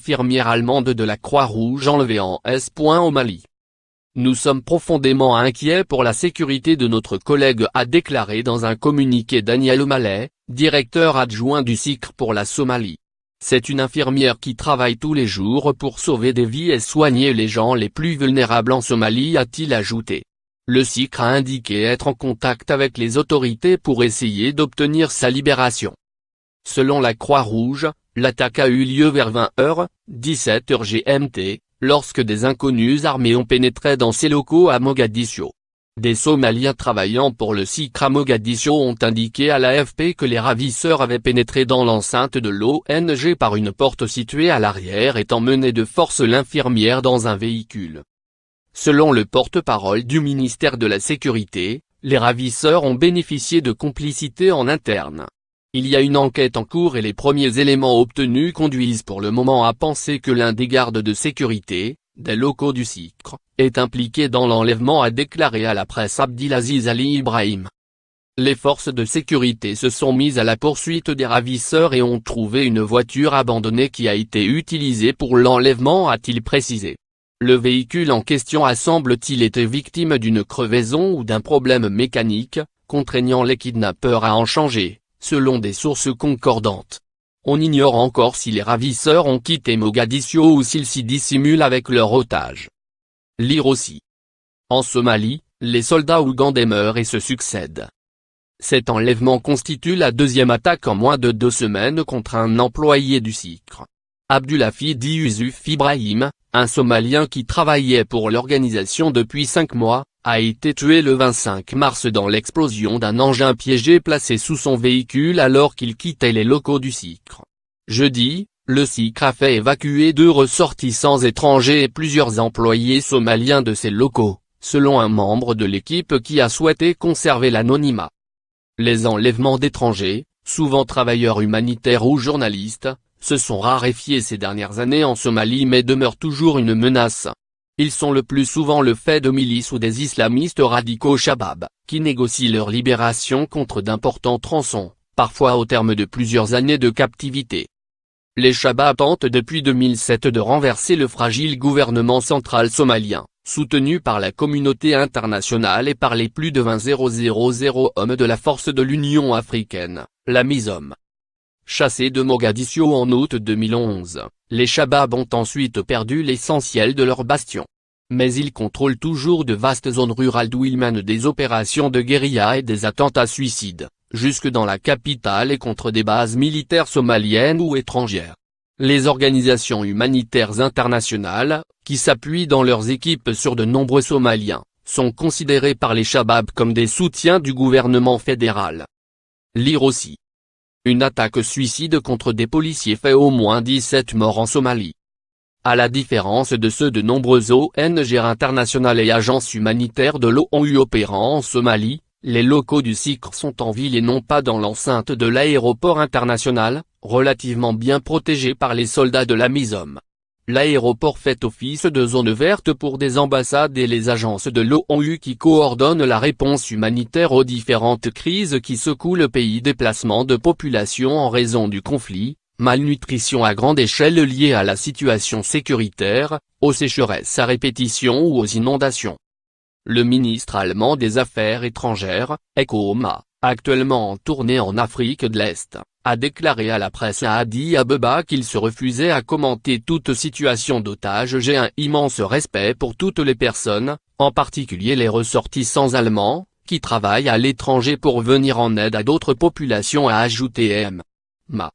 infirmière allemande de la Croix-Rouge enlevée en S. au Mali. Nous sommes profondément inquiets pour la sécurité de notre collègue, a déclaré dans un communiqué Daniel O'Malley, directeur adjoint du SICR pour la Somalie. C'est une infirmière qui travaille tous les jours pour sauver des vies et soigner les gens les plus vulnérables en Somalie, a-t-il ajouté. Le SICR a indiqué être en contact avec les autorités pour essayer d'obtenir sa libération. Selon la Croix-Rouge, l'attaque a eu lieu vers 20h, 17h GMT, lorsque des inconnus armés ont pénétré dans ces locaux à Mogadiscio. Des Somaliens travaillant pour le SICR à Mogadiscio ont indiqué à l'AFP que les ravisseurs avaient pénétré dans l'enceinte de l'ONG par une porte située à l'arrière et emmené de force l'infirmière dans un véhicule. Selon le porte-parole du ministère de la Sécurité, les ravisseurs ont bénéficié de complicité en interne. Il y a une enquête en cours et les premiers éléments obtenus conduisent pour le moment à penser que l'un des gardes de sécurité, des locaux du SICR, est impliqué dans l'enlèvement, a déclaré à la presse Abdelaziz Ali Ibrahim. Les forces de sécurité se sont mises à la poursuite des ravisseurs et ont trouvé une voiture abandonnée qui a été utilisée pour l'enlèvement, a-t-il précisé. Le véhicule en question a semble-t-il été victime d'une crevaison ou d'un problème mécanique, contraignant les kidnappeurs à en changer, selon des sources concordantes. On ignore encore si les ravisseurs ont quitté Mogadiscio ou s'ils s'y dissimulent avec leur otage. Lire aussi. En Somalie, les soldats ougandais meurent et se succèdent. Cet enlèvement constitue la deuxième attaque en moins de 2 semaines contre un employé du SICR. Abdulhafid Yusuf Ibrahim, un Somalien qui travaillait pour l'organisation depuis 5 mois, a été tué le 25 mars dans l'explosion d'un engin piégé placé sous son véhicule alors qu'il quittait les locaux du SICR. Jeudi, le SICR a fait évacuer 2 ressortissants étrangers et plusieurs employés somaliens de ces locaux, selon un membre de l'équipe qui a souhaité conserver l'anonymat. Les enlèvements d'étrangers, souvent travailleurs humanitaires ou journalistes, se sont raréfiés ces dernières années en Somalie mais demeurent toujours une menace. Ils sont le plus souvent le fait de milices ou des islamistes radicaux Shabab, qui négocient leur libération contre d'importants tronçons, parfois au terme de plusieurs années de captivité. Les Shabab tentent depuis 2007 de renverser le fragile gouvernement central somalien, soutenu par la communauté internationale et par les plus de 20 000 hommes de la force de l'Union africaine, la MISOM. Chassés de Mogadiscio en août 2011, les Shabab ont ensuite perdu l'essentiel de leur bastion. Mais ils contrôlent toujours de vastes zones rurales d'où ils mènent des opérations de guérilla et des attentats suicides, jusque dans la capitale et contre des bases militaires somaliennes ou étrangères. Les organisations humanitaires internationales, qui s'appuient dans leurs équipes sur de nombreux Somaliens, sont considérées par les Shabab comme des soutiens du gouvernement fédéral. Lire aussi. Une attaque suicide contre des policiers fait au moins 17 morts en Somalie. À la différence de ceux de nombreuses ONG internationales et agences humanitaires de l'ONU opérant en Somalie, les locaux du SICR sont en ville et non pas dans l'enceinte de l'aéroport international, relativement bien protégé par les soldats de la MISOM. L'aéroport fait office de zone verte pour des ambassades et les agences de l'ONU qui coordonnent la réponse humanitaire aux différentes crises qui secouent le pays. Déplacement de population en raison du conflit, malnutrition à grande échelle liée à la situation sécuritaire, aux sécheresses à répétition ou aux inondations. Le ministre allemand des Affaires étrangères, Heiko Maas, actuellement en tournée en Afrique de l'Est, a déclaré à la presse à Addis Abeba qu'il se refusait à commenter toute situation d'otage. J'ai un immense respect pour toutes les personnes, en particulier les ressortissants allemands, qui travaillent à l'étranger pour venir en aide à d'autres populations, a ajouté M. Maas.